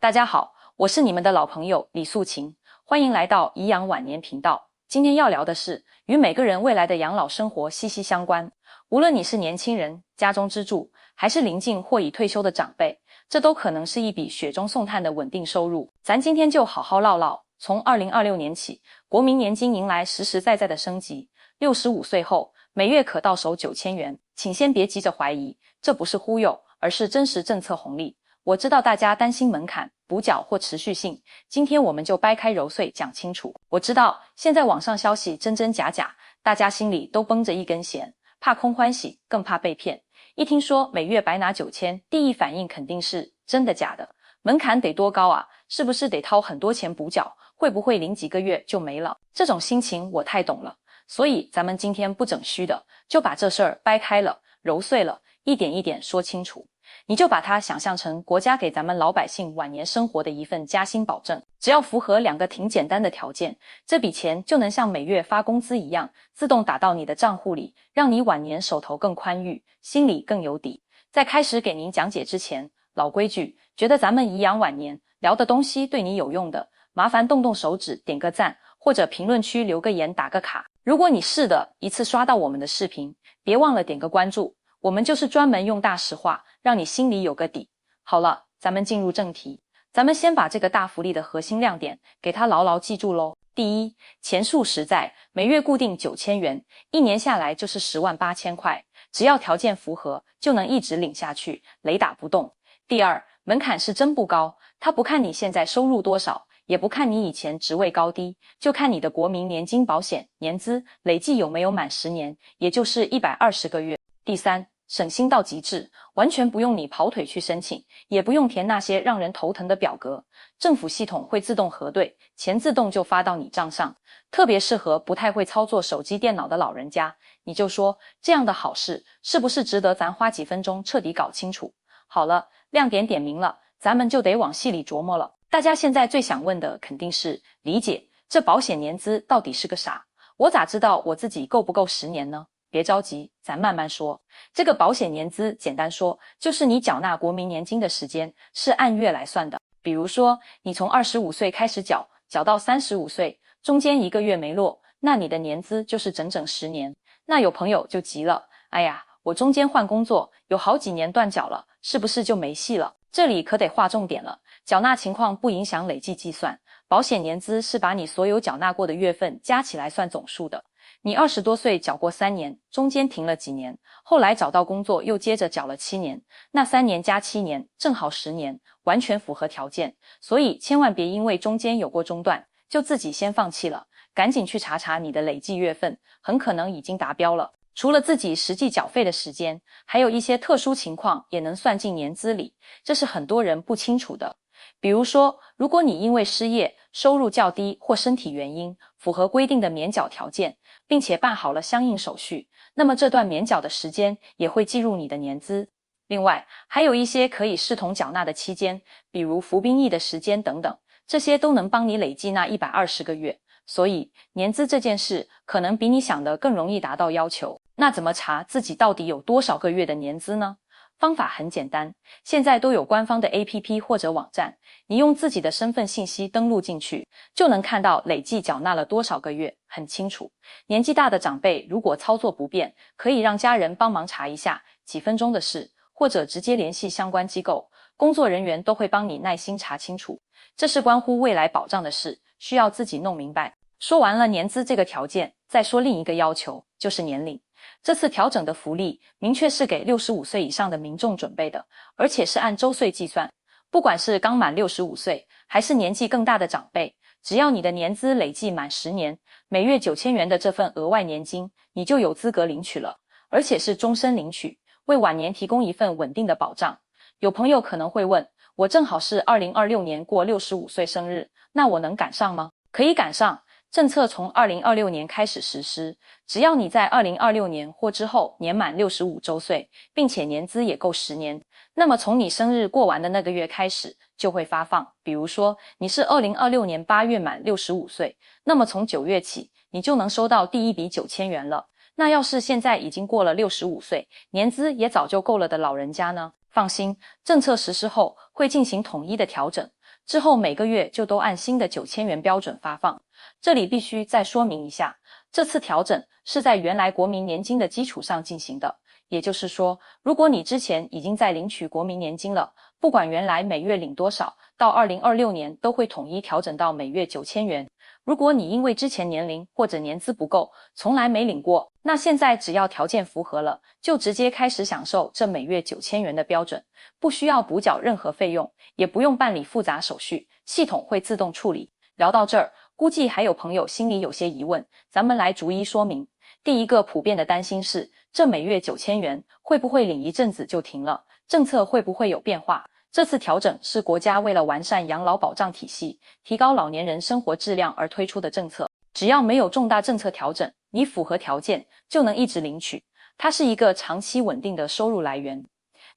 大家好，我是你们的老朋友李素琴，欢迎来到颐养晚年频道。今天要聊的是与每个人未来的养老生活息息相关，无论你是年轻人、家中支柱，还是临近或已退休的长辈，这都可能是一笔雪中送炭的稳定收入。咱今天就好好唠唠，从2026年起，国民年金迎来实实在在的升级，65岁后每月可到手9000元。请先别急着怀疑，这不是忽悠，而是真实政策红利。我知道大家担心门槛、补缴或持续性，今天我们就掰开揉碎讲清楚。我知道现在网上消息真真假假，大家心里都绷着一根弦，怕空欢喜，更怕被骗。一听说每月白拿9000，第一反应肯定是真的假的，门槛得多高啊？是不是得掏很多钱补缴？会不会领几个月就没了？这种心情我太懂了，所以咱们今天不整虚的，就把这事儿掰开了、揉碎了，一点一点说清楚。你就把它想象成国家给咱们老百姓晚年生活的一份加薪保证，只要符合2个挺简单的条件，这笔钱就能像每月发工资一样，自动打到你的账户里，让你晚年手头更宽裕，心里更有底。在开始给您讲解之前，老规矩，觉得咱们颐养晚年聊的东西对你有用的，麻烦动动手指点个赞，或者评论区留个言打个卡。如果你是的，一次刷到我们的视频，别忘了点个关注，我们就是专门用大实话让你心里有个底。好了，咱们进入正题，咱们先把这个大福利的核心亮点给它牢牢记住咯。第一，钱数实在，每月固定9000元，一年下来就是108000块，只要条件符合，就能一直领下去，雷打不动。第二，门槛是真不高，它不看你现在收入多少，也不看你以前职位高低，就看你的国民年金保险年资累计有没有满10年，也就是120个月。第三，省心到极致，完全不用你跑腿去申请，也不用填那些让人头疼的表格，政府系统会自动核对，钱自动就发到你账上。特别适合不太会操作手机电脑的老人家，你就说这样的好事是不是值得咱花几分钟彻底搞清楚？好了，亮点点明了，咱们就得往细里琢磨了。大家现在最想问的肯定是，理解，这保险年资到底是个啥？我咋知道我自己够不够10年呢？别着急，咱慢慢说。这个保险年资简单说，就是你缴纳国民年金的时间是按月来算的。比如说，你从25岁开始缴，缴到35岁，中间1个月没落，那你的年资就是整整10年。那有朋友就急了，哎呀，我中间换工作，有好几年断缴了，是不是就没戏了？这里可得划重点了，缴纳情况不影响累计计算，保险年资是把你所有缴纳过的月份加起来算总数的。你20多岁缴过3年，中间停了几年，后来找到工作又接着缴了7年，那3年加7年正好10年，完全符合条件。所以千万别因为中间有过中断，就自己先放弃了，赶紧去查查你的累计月份，很可能已经达标了。除了自己实际缴费的时间，还有一些特殊情况也能算进年资里，这是很多人不清楚的。比如说，如果你因为失业、收入较低或身体原因，符合规定的免缴条件，并且办好了相应手续，那么这段免缴的时间也会计入你的年资。另外，还有一些可以视同缴纳的期间，比如服兵役的时间等等，这些都能帮你累计那120个月。所以，年资这件事可能比你想的更容易达到要求。那怎么查自己到底有多少个月的年资呢？方法很简单，现在都有官方的 APP 或者网站，你用自己的身份信息登录进去，就能看到累计缴纳了多少个月，很清楚。年纪大的长辈如果操作不便，可以让家人帮忙查一下，几分钟的事，或者直接联系相关机构，工作人员都会帮你耐心查清楚。这是关乎未来保障的事，需要自己弄明白。说完了年资这个条件，再说另一个要求，就是年龄。这次调整的福利明确是给65岁以上的民众准备的，而且是按周岁计算。不管是刚满65岁，还是年纪更大的长辈，只要你的年资累计满10年，每月9000元的这份额外年金，你就有资格领取了，而且是终身领取，为晚年提供一份稳定的保障。有朋友可能会问，我正好是2026年过65岁生日，那我能赶上吗？可以赶上。政策从2026年开始实施，只要你在2026年或之后年满65周岁，并且年资也够10年，那么从你生日过完的那个月开始就会发放。比如说你是2026年8月满65岁，那么从9月起你就能收到第一笔9000元了。那要是现在已经过了65岁，年资也早就够了的老人家呢？放心，政策实施后会进行统一的调整，之后每个月就都按新的9000元标准发放。这里必须再说明一下，这次调整是在原来国民年金的基础上进行的，也就是说，如果你之前已经在领取国民年金了，不管原来每月领多少，到2026年都会统一调整到每月9000元。如果你因为之前年龄或者年资不够，从来没领过，那现在只要条件符合了，就直接开始享受这每月9000元的标准，不需要补缴任何费用，也不用办理复杂手续，系统会自动处理。聊到这儿，估计还有朋友心里有些疑问，咱们来逐一说明。第一个普遍的担心是，这每月9000元会不会领一阵子就停了？政策会不会有变化？这次调整是国家为了完善养老保障体系，提高老年人生活质量而推出的政策。只要没有重大政策调整，你符合条件就能一直领取，它是一个长期稳定的收入来源。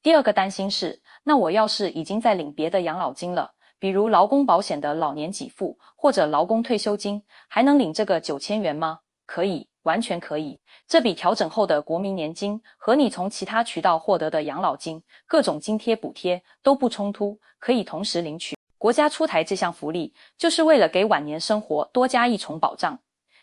第二个担心是，那我要是已经在领别的养老金了，比如劳工保险的老年给付或者劳工退休金，还能领这个9000元吗？可以，完全可以。这笔调整后的国民年金和你从其他渠道获得的养老金、各种津贴补贴都不冲突，可以同时领取。国家出台这项福利，就是为了给晚年生活多加一重保障。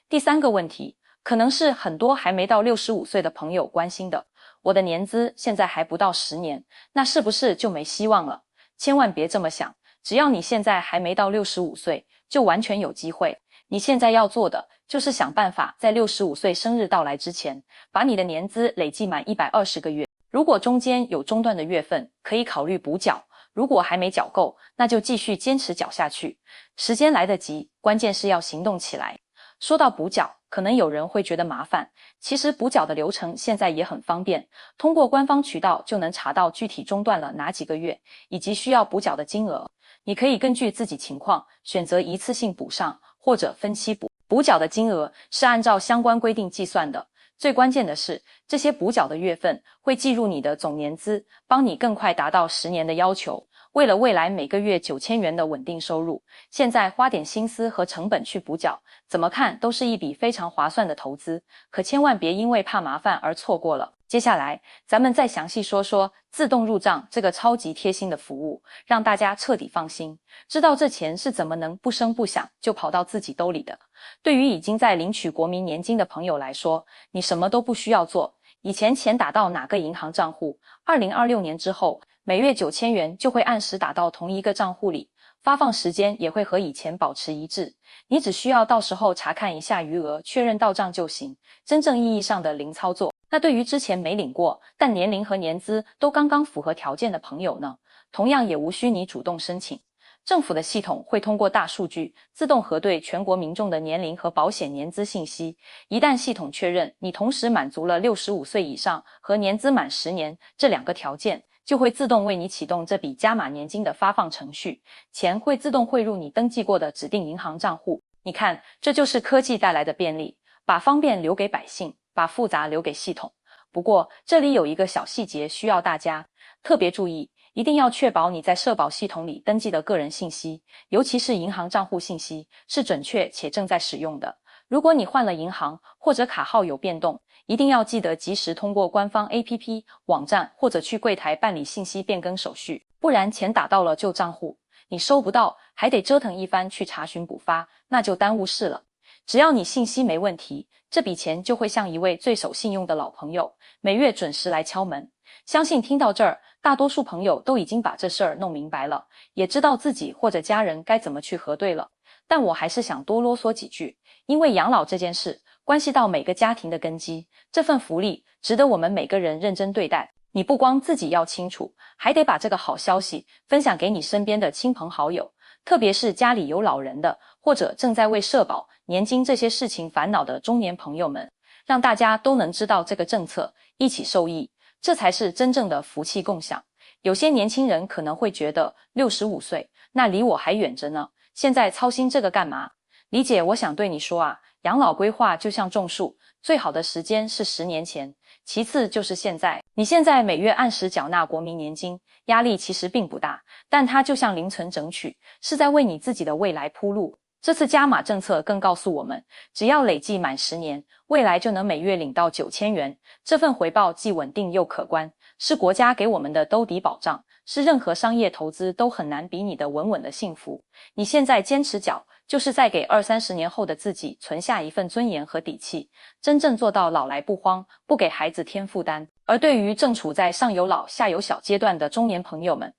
第三个问题，可能是很多还没到65岁的朋友关心的，我的年资现在还不到10年，那是不是就没希望了？千万别这么想，只要你现在还没到65岁，就完全有机会。你现在要做的就是想办法在65岁生日到来之前，把你的年资累计满120个月。如果中间有中断的月份，可以考虑补缴，如果还没缴够，那就继续坚持缴下去。时间来得及，关键是要行动起来。说到补缴，可能有人会觉得麻烦，其实补缴的流程现在也很方便，通过官方渠道就能查到具体中断了哪几个月，以及需要补缴的金额。你可以根据自己情况选择一次性补上，或者分期补。补缴的金额是按照相关规定计算的。最关键的是，这些补缴的月份会计入你的总年资，帮你更快达到10年的要求。为了未来每个月9000元的稳定收入，现在花点心思和成本去补缴，怎么看都是一笔非常划算的投资，可千万别因为怕麻烦而错过了。接下来，咱们再详细说说自动入账这个超级贴心的服务，让大家彻底放心，知道这钱是怎么能不声不响就跑到自己兜里的。对于已经在领取国民年金的朋友来说，你什么都不需要做，以前钱打到哪个银行账户，2026年之后，每月9000元就会按时打到同一个账户里，发放时间也会和以前保持一致，你只需要到时候查看一下余额，确认到账就行，真正意义上的零操作。那对于之前没领过，但年龄和年资都刚刚符合条件的朋友呢，同样也无需你主动申请。政府的系统会通过大数据自动核对全国民众的年龄和保险年资信息，一旦系统确认你同时满足了65岁以上和年资满10年这2个条件，就会自动为你启动这笔加码年金的发放程序，钱会自动汇入你登记过的指定银行账户。你看，这就是科技带来的便利，把方便留给百姓，把复杂留给系统。不过，这里有一个小细节需要大家特别注意，一定要确保你在社保系统里登记的个人信息，尤其是银行账户信息，是准确且正在使用的。如果你换了银行或者卡号有变动，一定要记得及时通过官方 APP、网站或者去柜台办理信息变更手续，不然钱打到了旧账户，你收不到，还得折腾一番去查询补发，那就耽误事了。只要你信息没问题，这笔钱就会像一位最守信用的老朋友，每月准时来敲门。相信听到这儿，大多数朋友都已经把这事儿弄明白了，也知道自己或者家人该怎么去核对了。但我还是想多啰嗦几句，因为养老这件事关系到每个家庭的根基，这份福利值得我们每个人认真对待。你不光自己要清楚，还得把这个好消息分享给你身边的亲朋好友，特别是家里有老人的，或者正在为社保、年金这些事情烦恼的中年朋友们，让大家都能知道这个政策，一起受益，这才是真正的福气共享。有些年轻人可能会觉得65岁，那离我还远着呢，现在操心这个干嘛？理解，我想对你说啊，养老规划就像种树，最好的时间是10年前，其次就是现在。你现在每月按时缴纳国民年金，压力其实并不大，但它就像零存整取，是在为你自己的未来铺路。这次加码政策更告诉我们，只要累计满10年，未来就能每月领到9000元，这份回报既稳定又可观。是国家给我们的兜底保障，是任何商业投资都很难比拟的稳稳的幸福。你现在坚持缴，就是在给20-30年后的自己存下一份尊严和底气，真正做到老来不慌，不给孩子添负担。而对于正处在上有老下有小阶段的中年朋友们，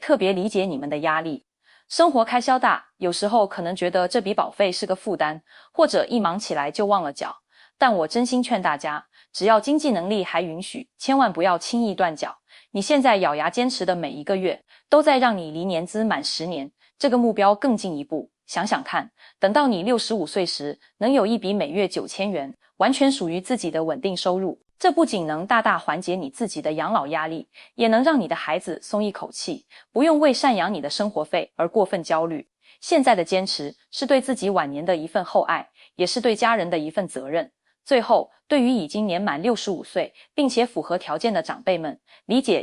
特别理解你们的压力。生活开销大，有时候可能觉得这笔保费是个负担，或者一忙起来就忘了缴。但我真心劝大家，只要经济能力还允许，千万不要轻易断缴。你现在咬牙坚持的每一个月，都在让你离年资满10年这个目标更进一步。想想看，等到你65岁时，能有一笔每月9000元，完全属于自己的稳定收入，这不仅能大大缓解你自己的养老压力，也能让你的孩子松一口气，不用为赡养你的生活费而过分焦虑。现在的坚持是对自己晚年的一份厚爱，也是对家人的一份责任。最后，对于已经年满65岁并且符合条件的长辈们，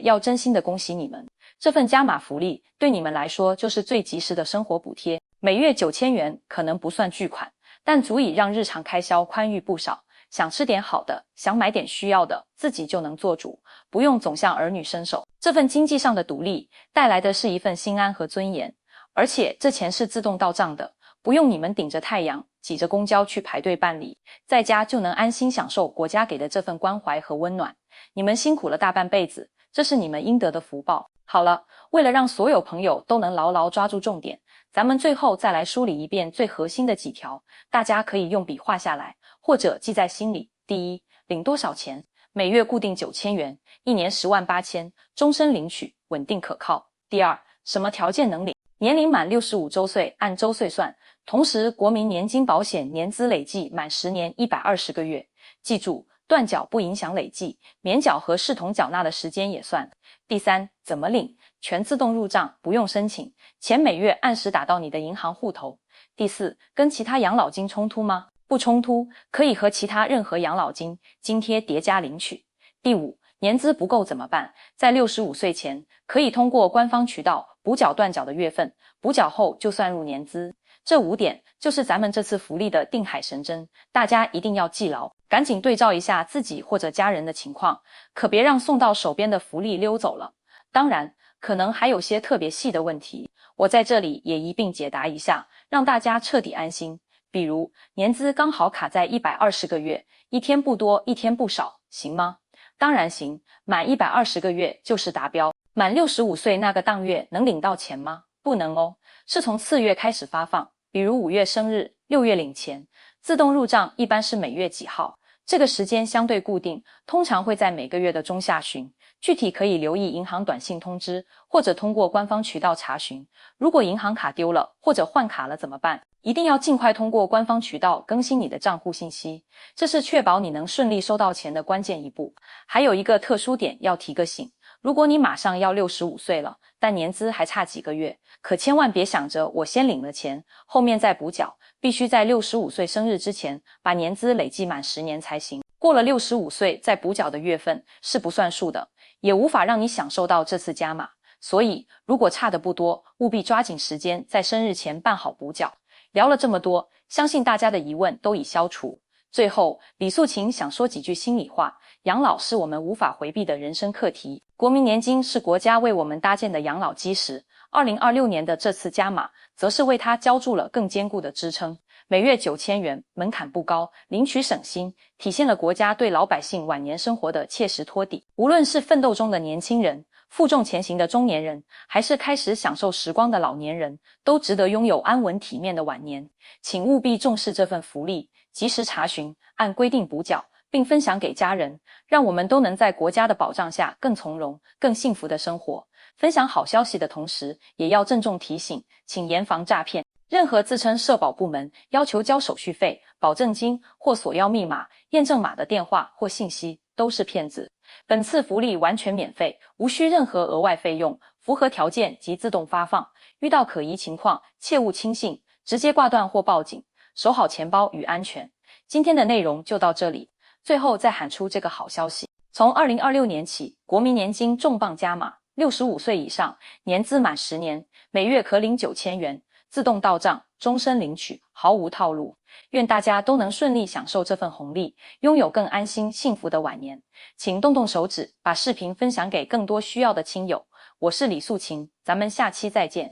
要真心的恭喜你们，这份加码福利对你们来说就是最及时的生活补贴。每月9000元可能不算巨款，但足以让日常开销宽裕不少。想吃点好的，想买点需要的，自己就能做主，不用总向儿女伸手。这份经济上的独立带来的是一份心安和尊严，而且这钱是自动到账的，不用你们顶着太阳挤着公交去排队办理，在家就能安心享受国家给的这份关怀和温暖。你们辛苦了大半辈子，这是你们应得的福报。好了，为了让所有朋友都能牢牢抓住重点，咱们最后再来梳理一遍最核心的几条，大家可以用笔画下来，或者记在心里。第一，领多少钱？每月固定9000元，一年108000，终身领取，稳定可靠。第二，什么条件能领？年龄满65周岁，按周岁算，同时国民年金保险年资累计满10年120个月。记住，断缴不影响累计，免缴和视同缴纳的时间也算。第三，怎么领？全自动入账，不用申请，钱每月按时打到你的银行户头。第四，跟其他养老金冲突吗？不冲突，可以和其他任何养老金津贴叠加领取。第五，年资不够怎么办？在65岁前，可以通过官方渠道补缴断缴的月份，补缴后就算入年资。这5点就是咱们这次福利的定海神针，大家一定要记牢，赶紧对照一下自己或者家人的情况，可别让送到手边的福利溜走了。当然，可能还有些特别细的问题，我在这里也一并解答一下，让大家彻底安心。比如，年资刚好卡在120个月，一天不多，一天不少，行吗？当然行，满120个月就是达标。满65岁那个当月能领到钱吗？不能哦，是从次月开始发放，比如5月生日，6月领钱，自动入账一般是每月几号，这个时间相对固定，通常会在每个月的中下旬，具体可以留意银行短信通知，或者通过官方渠道查询。如果银行卡丢了或者换卡了怎么办？一定要尽快通过官方渠道更新你的账户信息，这是确保你能顺利收到钱的关键一步。还有一个特殊点要提个醒，如果你马上要65岁了，但年资还差几个月，可千万别想着我先领了钱，后面再补缴，必须在65岁生日之前把年资累计满10年才行。过了65岁再补缴的月份是不算数的，也无法让你享受到这次加码。所以，如果差的不多，务必抓紧时间在生日前办好补缴。聊了这么多，相信大家的疑问都已消除。最后，李素琴想说几句心里话，养老是我们无法回避的人生课题，国民年金是国家为我们搭建的养老基石，2026年的这次加码，则是为它浇筑了更坚固的支撑。每月9000元，门槛不高，领取省心，体现了国家对老百姓晚年生活的切实托底。无论是奋斗中的年轻人，负重前行的中年人，还是开始享受时光的老年人，都值得拥有安稳体面的晚年。请务必重视这份福利，及时查询，按规定补缴，并分享给家人，让我们都能在国家的保障下更从容、更幸福的生活。分享好消息的同时，也要郑重提醒，请严防诈骗。任何自称社保部门要求交手续费、保证金或索要密码、验证码的电话或信息都是骗子。本次福利完全免费，无需任何额外费用，符合条件即自动发放。遇到可疑情况，切勿轻信，直接挂断或报警，守好钱包与安全。今天的内容就到这里，最后再喊出这个好消息。从2026年起，国民年金重磅加码，65岁以上，年资满10年，每月可领9000元，自动到账，终身领取，毫无套路。愿大家都能顺利享受这份红利，拥有更安心幸福的晚年。请动动手指，把视频分享给更多需要的亲友。我是李素琴，咱们下期再见。